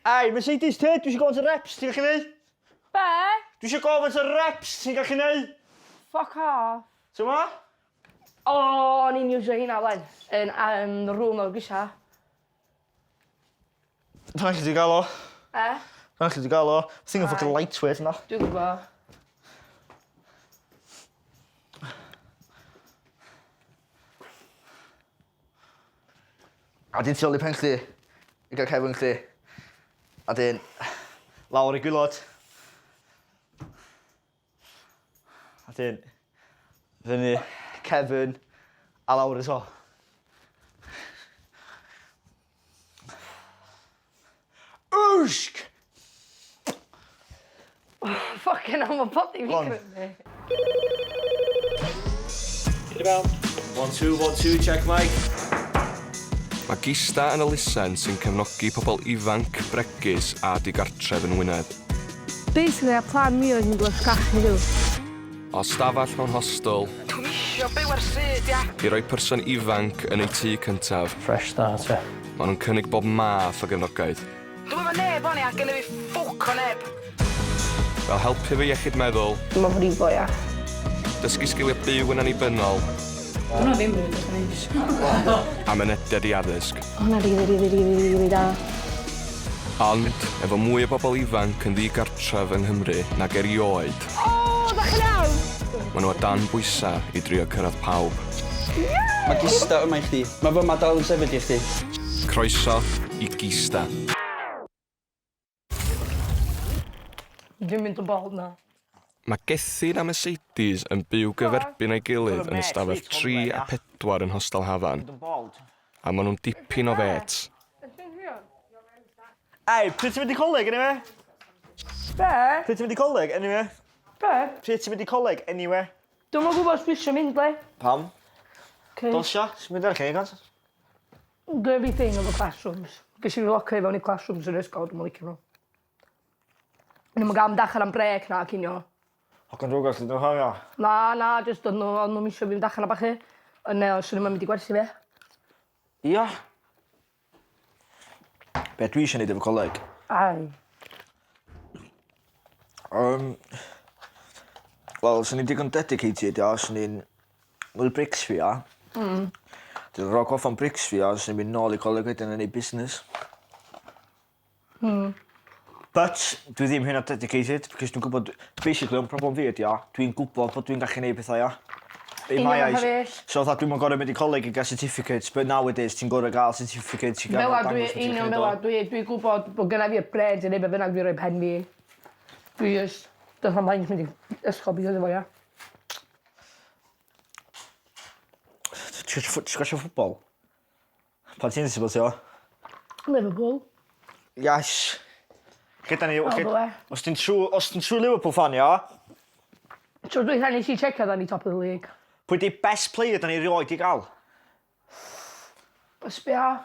Ei, Mercedes te, dwi eisiau gofyn y reps, ti'n gallu neud? Be? Dwi eisiau gofyn y reps, ti'n gallu neud? Fuck off. Ti'n ma? O, o'n i'n iwsio hynna len. Yn rŵm o'r grisia. Dyna lle ti gael o. E? Dyna lle ti gael o. Thing of fucking lightweight yna. Dwi'n gwybod. A dyn tu ôl i pen chdi. I gael cefn chdi. A dyn lawr i gwylod. A dyn fyny cefn a lawr i so. Wshk! Fucking am o body fi Go on. grynu. Hit about. 1, 2, 1, 2, check mic. Mae Gista yn elusen sy'n cefnogi pobl ifanc, bregus a digartref yn Wynedd. Basically, a plan mi oedd yn gweld scach ni ddiw. O stafell mewn hostel Dwi'n isio byw ar stryd, ia. i roi person ifanc yn ei tŷ cyntaf. Fresh start, ie. Maen nhw'n cynnig bob math o gefnogaeth. Dwi'n efo neb o'n i a gynnu fi ffwc o neb. Fel helpu fi iechyd meddwl, Dwi'n meddwl brifo, ia. dysgu sgiliau byw yn annibynnol Hwna ddim yn neis. a mynediad i addysg. Hwna rili da. Ond, efo mwy o bobl ifanc yn ddigartref yng Nghymru nag erioed, O, da chi'n iawn? maen nhw o dan bwysa i drio cyrraedd pawb. Mae Gista yma i chdi. Mae fy ma dal yn sefyd i chdi. Croeso i Gista. Dwi'n mynd o bol na. Mae Gethin a Mercedes yn byw gyferbyn o'i gilydd yn ystafell 3 a 4 yn Hostel Hafan, a maen nhw'n dipyn o fets. Ei, pryd ti'n mynd i coleg, anyway? Be? Pryd ti'n mynd i coleg, anyway? Be? Pryd ti'n mynd i coleg, anyway? Dwi'n meddwl gwybod sbwysio mynd, le. Pam? Okay. Dosio? Ti'n mynd ar cegant? Everything of the classrooms. Ges i locio i fewn i classrooms yn ysgol, dwi'n licio nhw. Ddim yn gael amdachan am brec na cynio. Hogan rwgall, dwi'n hofio. Na, just o'n nhw'n isio fi amdachan am bachu. Yn os o'n nhw'n mynd i gwersi fe. Ia. Be dwi eisiau neud efo coleg? Ai. Wel, sy'n ni'n digon dedicated, ia. Sy'n ni'n mwy brics fi, ia. Dwi'n rog off am brics fi, ia. Sy'n ni'n mynd nôl i coleg wedyn yn ei busnes. But, dwi ddim hynna dedicated, because dwi'n gwybod, basically, o'n problem fi ydi, ia. Dwi'n gwybod bod dwi'n gallu neud pethau, ia. In my Union eyes. hyfryd. So, dwi'n mynd gorau mynd i coleg i gael certificates, but nowadays, ti'n gorau gael certificates i gael Fela, dangos bod ti'n union gwneud fela, o. dwi'n gwybod bod gyda fi'r bred yn ei bynnag fi roi pen fi. Dwi ys, doedd o'n ma'n mynd i ysgol byd efo, ia. Ti'n gwasio ffwbol? Pan ti'n disibl ti o? Liverpool. Yes. Gyda ni, ble. os ti'n true Liverpool fan, ia, Tro dwi'n nes i checio dda ni top of the league. pwy di best player da ni rioed i gael? Ysbia.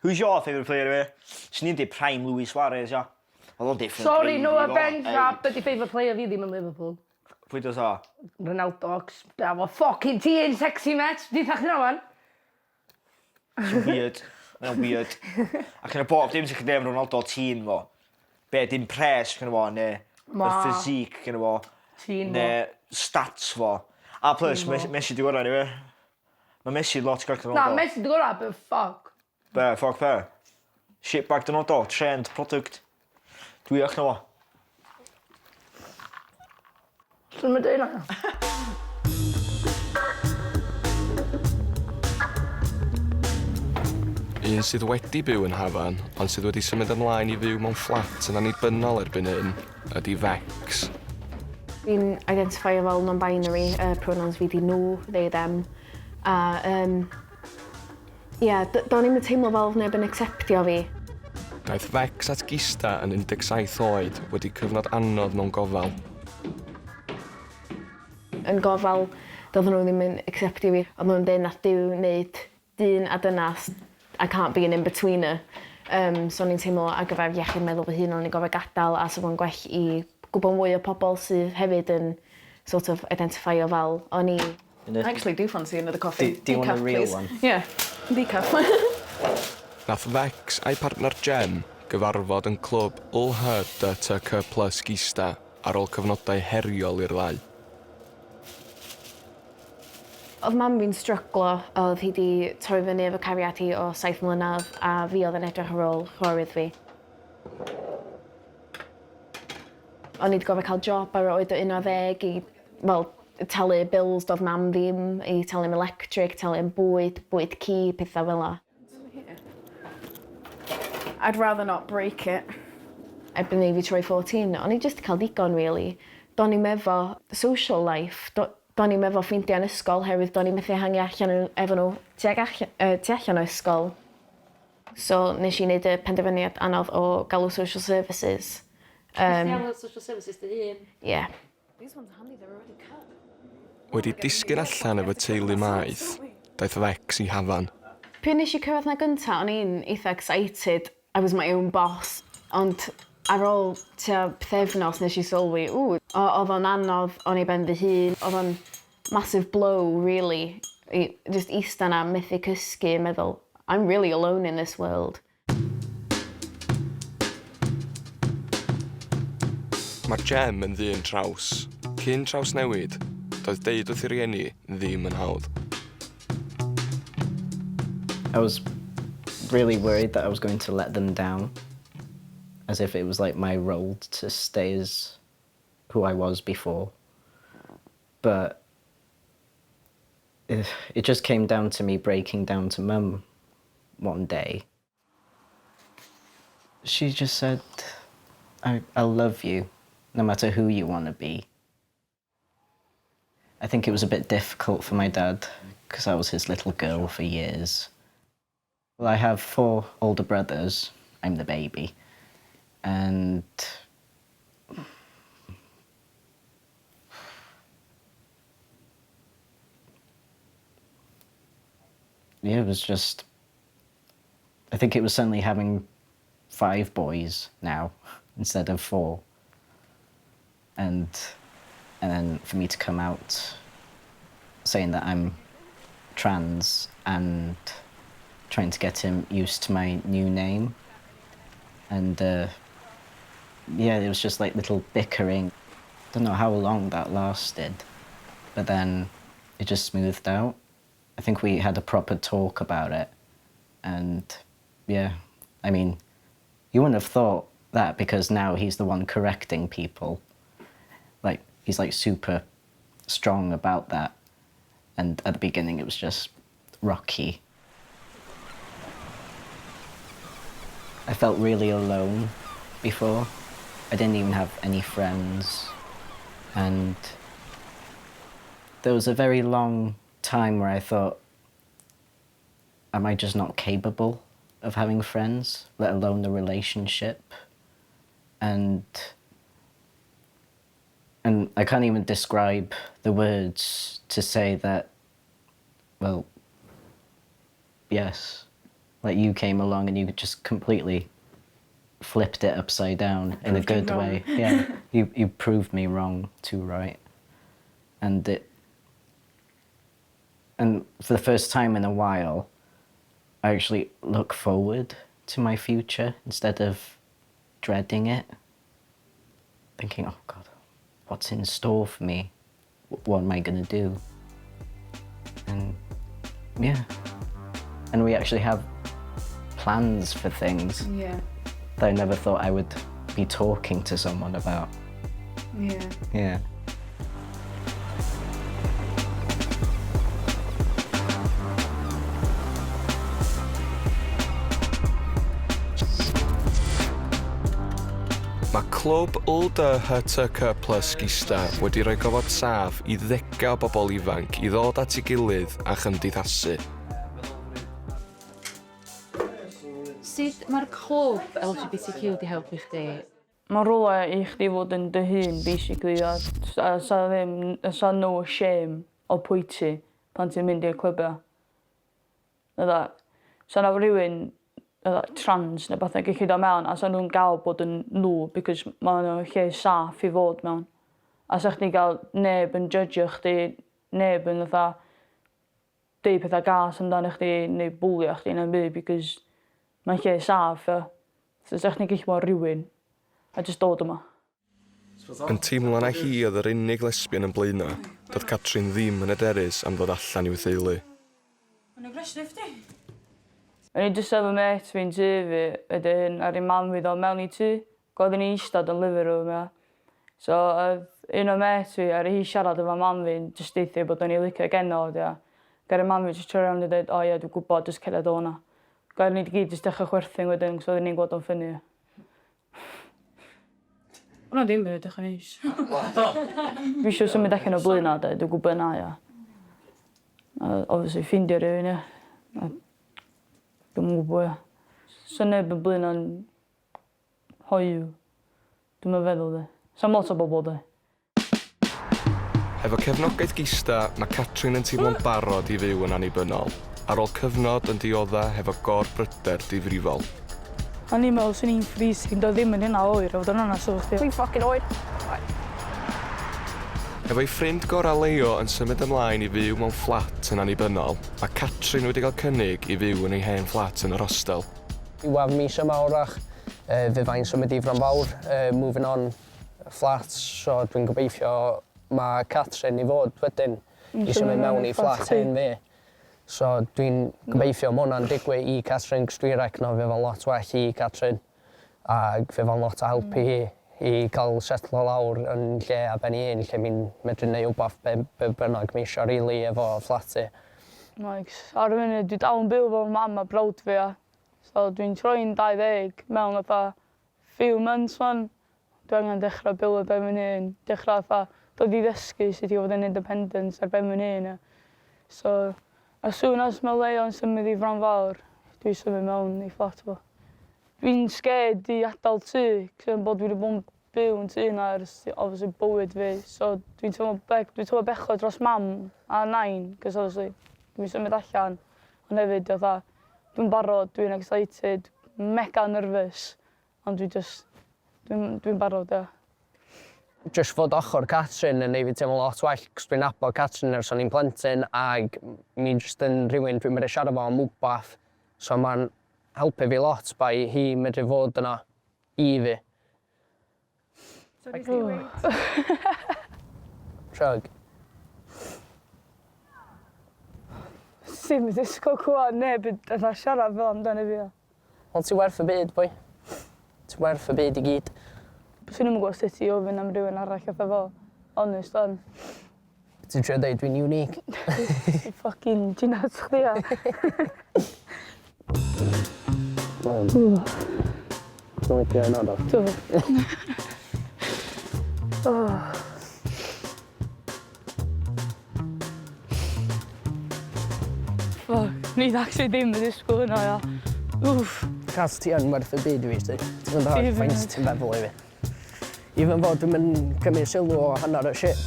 Who's your favourite player, we? Sy'n ni'n di prime Luis Suarez, ia. Oedd o'n different. Sorry, breed, Noah i Ben, fod. rap, ydi favourite player fi ddim yn Liverpool. Pwy does o? Ronaldo, da fo fucking tîn sexy met. Di ddech chi'n awan? Sy'n weird. Mae'n weird. Ac yn y bob dim sy'n chydig am Ronaldo tîn fo. Be, dim pres gyda fo, ne? Ma. Y physique gyda fo. Tîn Ne, fo. stats fo. A plus, Messi di gorau, ni fe? Mae Messi lot gwerth Na, Ronaldo. Messi dy gorau, but fuck. Be, ffordd be? Shitbag Ronaldo, trend, product. Dwi eich na fo. Swn i'n dweud na. Un sydd wedi byw yn Hafan, ond sydd wedi symud ymlaen i fyw mewn fflat yn annibynnol erbyn hyn, ydy Vex. Fi'n identifio fel non-binary, pronouns fi di nhw, they, them. A, do'n i'm yn teimlo fel neb yn acceptio fi. Daeth Vex at Gista yn 17 oed wedi cyfnod anodd mewn gofal. Yn gofal, doedden nhw ddim yn acceptio fi. Oedd nhw'n dweud na diw wneud dyn a dynas, I can't be an in-betweener. So ni'n teimlo ar gyfer iechyd meddwl fy hun o'n i gofio gadael a so fo'n gwell i gwybod mwy o pobl sydd hefyd yn sort of identifio fel o'n i. I actually do fancy another coffee. Do you want a Decaf, real please. one? Yeah, decaf. Nath Vex a'i partner Jen gyfarfod yn clwb LHDTC+ Gista ar ôl cyfnodau heriol i'r ddau. Oedd mam fi'n stryglo, oedd hi wedi torri fyny efo cariad hi o 7 mlynedd a fi oedd yn edrych ar ôl chwarydd fi. O'n i wedi gofio cael job ar oed o 11 i, talu bills doedd mam ddim, i talu'n electric, talu'n bwyd ci, pethau fel 'na. I'd rather not break it. Erbyn i fi troi 14, o'n i jyst cael digon, really. Do'n i'm efo social life, do'n i'm efo ffrindiau yn ysgol, herwydd do'n i'm methu hangi allan efo nhw tu allan o ysgol. So nes i wneud y penderfyniad anodd o galw social services. Social services dy hun? Yeah. These ones are handy, they're already cut. Wedi disgyn allan efo teulu maeth, daeth Fex i hafan. Pryd nes i cyrraedd na gynta, o'n i'n eitha excited. I was my own boss. Ond ar ôl tua pethefnos nes i sylwi, oedd o'n anodd o'n i ben fy hun. Oedd o'n massive blow, really. Just eista na, methu cysgu, meddwl, I'm really alone in this world. Mae Jem yn ddyn traws. Cyn traws newid, doedd deud wrth i rieni ddim yn hawdd. I was really worried that I was going to let them down, as if it was like my role to stay as who I was before. But it just came down to me breaking down to Mum one day. She just said, I'll love you, no matter who you want to be. I think it was a bit difficult for my dad, because I was his little girl for years. Well, I have 4 older brothers. I'm the baby. And yeah, it was just, I think it was suddenly having 5 boys now instead of 4. And then for me to come out saying that I'm trans and trying to get him used to my new name. And yeah, it was just like little bickering. Don't know how long that lasted, but then it just smoothed out. I think we had a proper talk about it. And yeah, I mean, you wouldn't have thought that because now he's the one correcting people. Like, he's like super strong about that. And at the beginning it was just rocky. I felt really alone before. I didn't even have any friends. And there was a very long time where I thought, am I just not capable of having friends, let alone a relationship? And I can't even describe the words to say that, well, yes. Like, you came along and you just completely flipped it upside down in a good way. Yeah, you proved me wrong too, right? And for the first time in a while, I actually look forward to my future instead of dreading it. Thinking, oh God, what's in store for me? What am I gonna do? And yeah, and we actually have plans for things that I never thought I would be talking to someone about. Yeah. Mae clwb LHDTC+ Gista wedi rhoi gofod saff I ddegau o bobl ifanc I ddod at ei gilydd a chymdeithasu. Sut mae'r clwb LGBTQ wedi helpu chdi? Mae rhywle I chdi fod yn dy hun, basically, a sa no shame o pwyty pan ti'n mynd i'r clybau. Sa na rhywun trans neu bethau gallu dod mewn a sa nhw'n gael bod yn nhw because mae nhw'n lle saff I fod mewn. A sa chdi gael neb yn judgeio chdi, neb yn deud pethau gas amdano chdi neu bwlio chdi neu byd because mae'n lle saff. So sech ni gallu bod rhywun. A jyst dod yma. Yn teimlo na hi oedd yr unig lesbian yn blaena, doedd Catrin ddim yn hyderus am ddod allan i'w theulu. O'n i jyst efo met fi'n tŷ fi, wedyn ar ei mam fi ddod mewn i tŷ. Goedd ni eistedd yn living room, ia. So, oedd un o met fi ar hi siarad efo mam fi'n jyst deithio bod o'n i licio genod, ia. Gair ei mam fi jyst troi around i dweud, o ie, dwi'n gwybod, jyst celed o'na. Gair ni gyd jyst dechrau chwerthin wedyn, cos oedden ni'n gweld o'n ffynnu. Hwna ddim byd, dechrau neis. Fi eisiau symud allan o blaena, dwi'n gwybod yna, ia. Obviously, ffindio rhywun, ia. Dwi'n gwybod, ia. So neb yn blaena'n hoiw. Dwi'n meddwl, de. Sa'n lot o bobl, de. Efo cefnogaeth gista, mae Catrin yn teimlo'n barod i fyw yn annibynnol, ar ôl cyfnod yn diodda hefo gor-bryder difrifol. O'n i'n meddwl sy'n i'n freezing, doedd ddim yn hynna oer, oedd yn hynna sylwch chi. Dwi'n ffocin oed. Efo ei ffrind gorau Leo yn symud ymlaen i fyw mewn fflat yn annibynnol, mae Catrin wedi cael cynnig i fyw yn ei hen fflat yn yr hostel. Iwaf mis yma orach, fe fain symud i Fronfawr, moving on flats, so dwi'n gobeithio mae Catrin i fod wedyn i symud mewn i fflat hen fi. So dwi'n gobeithio mae hwnna'n digwydd i Catrin, cos dwi'n recno fe fel lot well i Catrin. Ac fe fel lot o helpu i cael setlo lawr yn lle a ben i un, lle mi'n medru neud wbath be bynnag mi eisiau rili efo fflati. Ar y funud, dwi dal yn byw efo mam a brawd fi, ia. So dwi'n troi'n 20 mewn fatha few months fan. Dwi angen dechrau byw ar ben fy hun, dechrau fatha dod i ddysgu sut i fod yn independent ar ben fy hun, ia. So, as soon as mae Leo yn symud i Fronfawr, dwi'n symud mewn i fflat fo. Dwi'n scared i adael tŷ, cos bod dwi wedi bod yn byw yn tŷ yna ers obviously bywyd fi. So dwi'n teimlo bechod dros mam a nain, cos obviously dwi'n symud allan. Ond hefyd, dwi'n barod, dwi'n excited, mega nervous, ond dwi'n barod, ia. Jyst fod ochr Catrin yn neud fi teimlo lot well, cos dwi'n nabod Catrin ers o'n i'n plentyn ag mi'n jyst yn rhywun dwi'n medru siarad fo am wbath. So ma'n helpu fi lot bai hi medru fod yna i fi. Trug. Sim yn disgwyl clywed neb yn siarad fel amdano fi. Wel, ti werth y byd, boi. Ti werth y byd i gyd. Swn i'n gwybod sut i ofyn am rhywun arall efo fo. Honest, on. Ti'n trio dweud dwi'n unique? Fucking ginad chdi, ia. Dwi'n licio yna, do. Ni actually ddim yn disgwyl hynna, ia. Cas ti yn werth y byd i fi, ti'n mynd ar faint ti'n feddwl i fi. Even fod dwi'n mynd cymryd sylw o hanner y shit,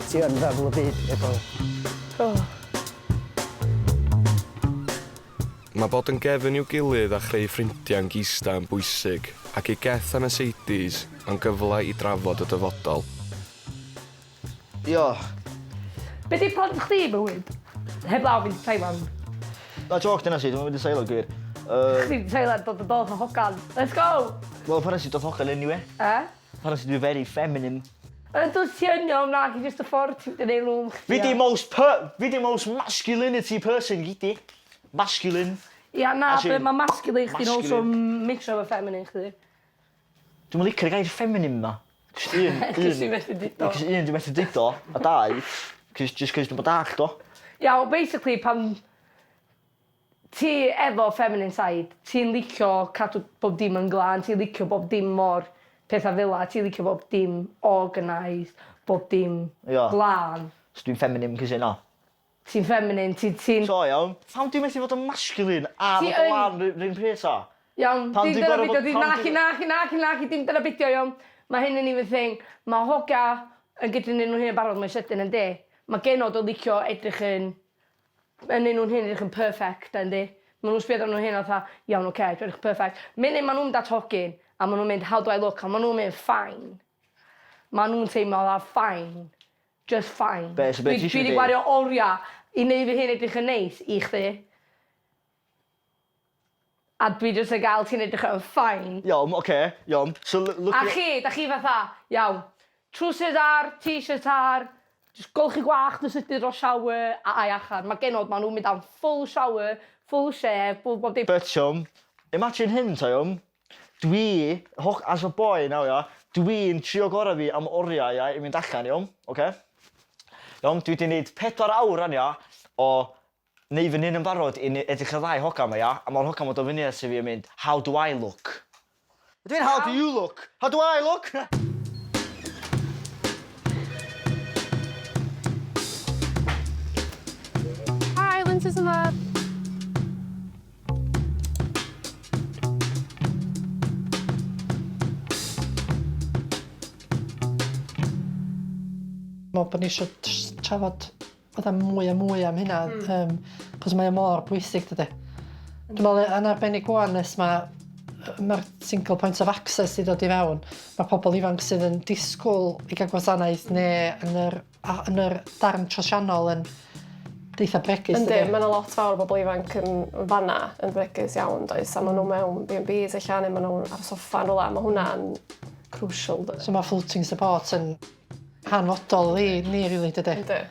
ti yn feddwl y byd i fi. Mae bod yn gefn i'w gilydd a chreu ffrindiau'n gista yn bwysig, ac i Geth a Mercedes yn gyfle i drafod y dyfodol. Io. Be di plan chdi i bywyd? Heb law fynd i Thailand. Na joc dyna si, dwi'n mynd i seilo gwir. Chdi di Thailand dod o hogan. Let's go! Wel, pan ys i dod hogan anyway. Pan ys i dwi'n very feminine. Dwi'n tiynio am na, chi just y ffordd ti'n dweud rhwng chdi. Fi di most masculinity person, gidi. Masculine. Ia, na, mae masculine chdi'n also mixo efo feminine chdi. Dwi'n licio'r gair feminine ma. Cys un dwi'n methu dido, a dau, just cys dwi'n bod dach do. Ia, basically, pan ti efo feminine side, ti'n licio cadw bob dim yn glân, ti'n licio bob dim mor pethau fel la, ti'n licio bob dim organised, bob dim glân. So dwi'n feminine cys yna. Ti'n feminine, ti'n... So iawn, pham dwi'n methu fod yn masculine a fod yn lan rhywun presa? Iawn, dim dyna bidio, naci, dim dyna bidio, iawn. Mae hyn yn even thing, mae hoga yn gydyn nhw'n hyn yn barod, mae'n sydyn yn de. Mae genod o licio edrych yn nhw'n hyn edrych yn perfect, yndi. Mae nhw'n sbiodd am nhw'n hyn o dda, iawn, oce, dwi'n edrych perfect. Munud mae nhw'n dat hogyn, a mae nhw'n mynd, how do I look, a mae nhw'n mynd, fine. Mae nhw'n teimlo dda, fine. Just fine. Dwi wedi gwario oriau i neud fy hyn edrych yn neis i chdi. A dwi jyst yn gael ti'n edrych yn ffain. Iawn, oce, iawn. So, look... A da chi fatha, iawn, trwsys ar, t-shirt ar, jyst golchi gwach dy sydyn dros shower a ai achar. Mae genod, maen nhw'n mynd am full shower, full shave, bob dim. But, imagine hyn, ta, dwi, as a boy nawr, ia, dwi'n trio gorau fi am oriau, ia, i mynd allan, iawn, oce? Iawn, dwi wedi gwneud 4 awr, ia, o neu fy hun yn barod i edrych y ddau hogan yma, ia? A mae'r hogan mod o fyny at fi yn mynd, how do I look? Dwi'n how do you look? How do I look? Hi, Lindsay's in there. Mae bod ni eisiau trafod fatha mwy am hynna, cos mae o mor bwysig, dydy. Dwi'n meddwl yn arbennig gwan nes mae'r single point of access i ddod i fewn. Mae pobl ifanc sydd yn disgwyl i gael gwasanaeth neu yn yr darn trosiannol yn deitha bregus. Yndi, mae lot fawr o bobl ifanc yn fanna yn bregus iawn, does? A maen nhw mewn B&Bs eich neu maen nhw ar y soffa yn rola. Mae hwnna'n crucial, dydy. So mae floating support yn hanfodol i ni, rili, dydy. Yndi.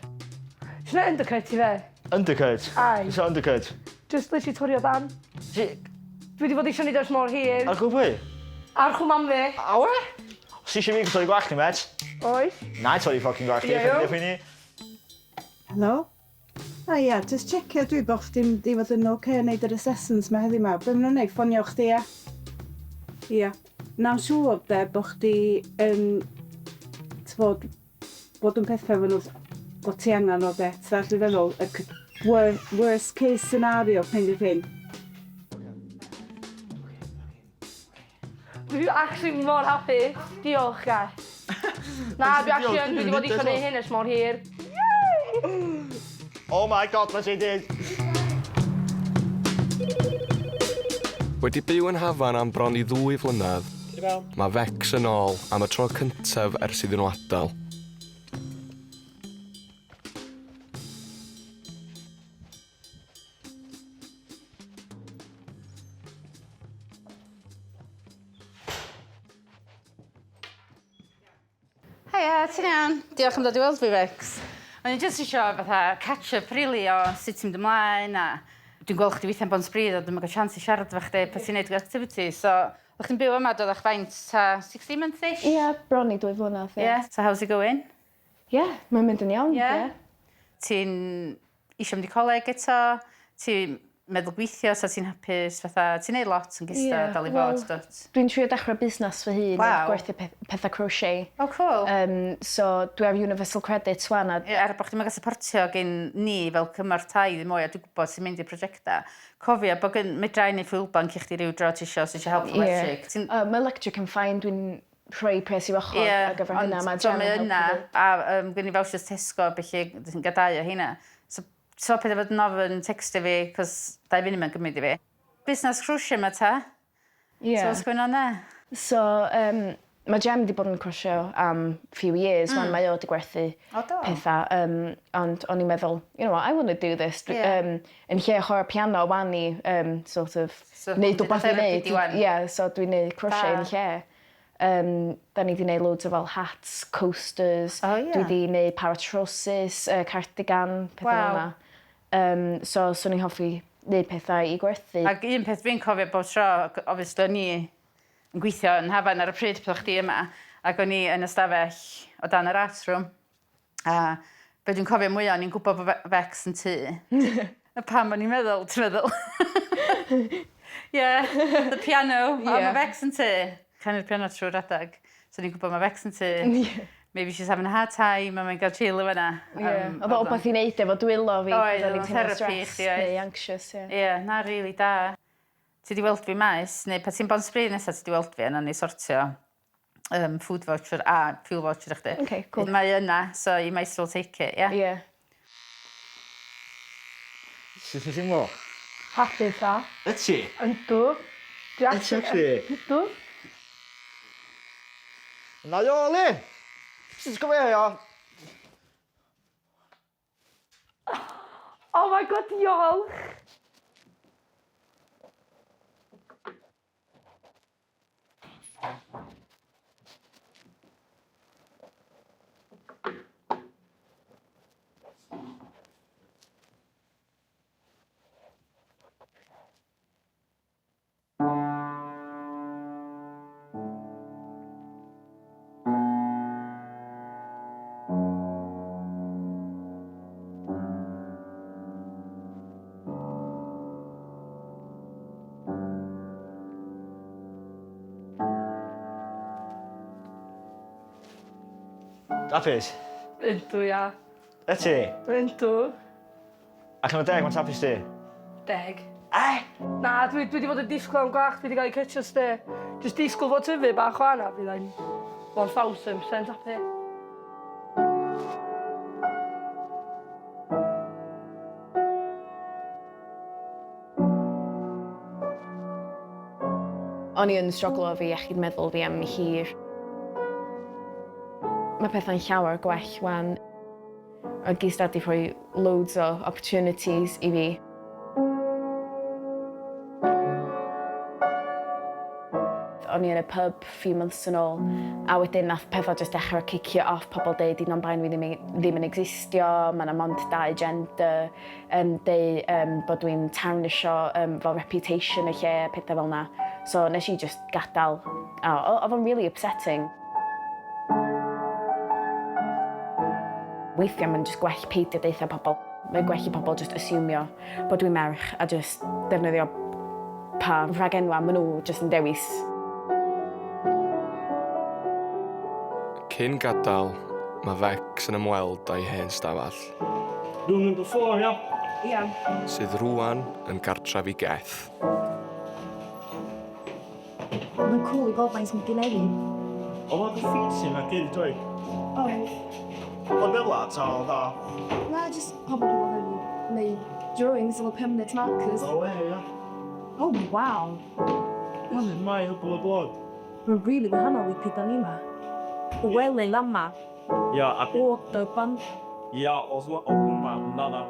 Sy'n undercut i fe? Undercut? Ai. Sy'n undercut? Just literally twyrio dan. Dwi wedi bod eisiau neud oes mor hir. Ar gwbwy? Ar chw mam fi. Awe? Os eisiau fi torri gwach ni, met? Oes. Na, torri ffocin gwach ni. Helo? A ia, just checio dwi bod chdi'n di fod yn oce wneud yr assessments mae heddi ma. Be maen nhw'n neud? Ffonio chdi, ia? Ia. Na'n siŵr, de, bod chdi yn... bod yn pethau fan nhw bod ti angen o, de. So, dwi'n feddwl, y worst case scenario pen i'r hyn. Dwi'n actually mor happy. Diolch, guys. Na, dwi wedi bod eisiau neud hyn ys mor hir. Oh my god, mae ti'n dweud. Wedi byw yn Hafan am bron i 2 flynedd, mae Vex yn ôl am y tro cyntaf ers iddyn nhw adael. Heia, ti'n iawn? Diolch am dod i weld fi, Vex. O'n i jyst eisiau fatha catch-up rili o sut ti'n mynd ymlaen a dwi'n gweld chdi weithiau'n bon sbryd a dwi'n cael chance i siarad efo chdi pa ti'n neud gyda activity. So, o'ch chi'n byw yma, doeddech faint 16 months-ish? Ie, bron i 2 flynedd, ie. So, how's it going? Ie, mae'n mynd yn iawn, ie. Ti'n eisiau mynd i coleg eto? Ti'n meddwl gweithio, so ti'n hapus fatha, ti'n neud lot yn gysta dal i fod, dwt? Dwi'n trio dechrau busnes fy hun, gwerthu pethau crochet. Oh, cool. So, dwi ar Universal Credit swan. Bod chdi'n mynd supportio gen ni fel cymar tai ddim mwy, a dwi'n gwybod sy'n mynd i'r prosiecta. Cofio, bod gen medrai neu fuel bank i chdi ryw dro ti isio, sy'n eisiau help electric. Mae electric yn ffain, dwi'n rhoi pres i ochr ar gyfer hynna. Ond dwi'n mynd yna, a gen i fawsios Tesco, felly dwi'n gadau o hynna. So peth bod yn ofyn textio fi, cos 2 funud mae'n gymryd i fi. Busnes crochet yma ta? Ie. So what's going on there? So, mae Jem wedi bod yn crochet am few years, wan mae o wedi gwerthu pethau. Ond o'n i'n meddwl, you know what, I want to do this. Yn lle chwarae piano, wan i sort of neud o beth i neud. Ie, so dwi'n neud crochet yn lle. Da ni wedi neud loads o fel hats, coasters. Dwi wedi neud paratrosis, cardigan, pethau yma. So ni'n hoffi neud pethau i gwerthu. Ac un peth dwi'n cofio bob tro, obviously o'n i yn gweithio yn Hafan ar y pryd peth chdi yma, ac o'n i yn ystafell o dan yr art room. A be dwi'n cofio mwyaf, o'n i'n gwybod bod Vex yn tŷ. A pam o'n i'n meddwl, ti'n meddwl? Yeah, the piano, mae Vex yn tŷ. Canu'r piano trwy'r adag. So ni'n gwybod mae Vex yn tŷ. Maybe she's having a hard time, a mae'n cael chill o fanna. Oedd o beth i wneud efo dwylo fi. Oedd, oedd therapy i chdi, oedd. Neu anxious, ie. Ie, na, rili da. Ti di weld fi maes, neu pa ti'n bon sbryd nesaf ti di weld fi, yna ni sortio food voucher a fuel voucher i chdi. OK, cool. Mae yna, so you might still take it, ie? Ie. Sut ti'n mo? Happy ta. Yti? Yndw. Yti chdi? Yndw. Na i oli! Sut ti'n gofio? Oh my god, diolch! Hapus? Ydw, ia. Yti? Ydw. Ac yn y 10, mae'n hapus di? 10. Na, dwi wedi bod yn disgwyl am gwach, dwi wedi cael ei cytio ste. Just disgwyl fod tyfu bach o anna, fydd yn 1000% happy. O'n i yn struglo fi iechyd meddwl fi am hir. Mae pethau'n llawer gwell wan. Oedd Gystad wedi rhoi loads o opportunities i fi. O'n i yn y pub few months yn ôl, a wedyn nath pethau jyst dechrau cicio off, pobl deud un o'n blaen fi ddim yn existio, mae yna mond 2 gender, deud bod dwi'n tarnisio fel reputation y lle, pethau fel yna. So nes i just gadael. Oedd o'n really upsetting. Weithiau mae'n just gwell peidio deitha pobl. Mae'n gwell i pobl just asumio bod dwi'n merch a just defnyddio pa rhagenwa maen nhw just yn dewis. Cyn gadael, mae Vex yn ymweld â'i hen stafell. Room number 4, ia? Ia. Sydd rwan yn gartref i Geth. Mae'n cool i gweld faint yn gynnu. O, mae'n ffitsi na gyd, dwi. O. Ond fel la, ta, o da. Na, just pobl yn neud drawings efo permanent markers. O, ia. Oh, wow. Mae'n mai hybl o blod. Mae'n rili wahanol i pryd o'n i ma. Y welyn yma. Ia, a... O, dy ban. Ia, os o hwnna, nana.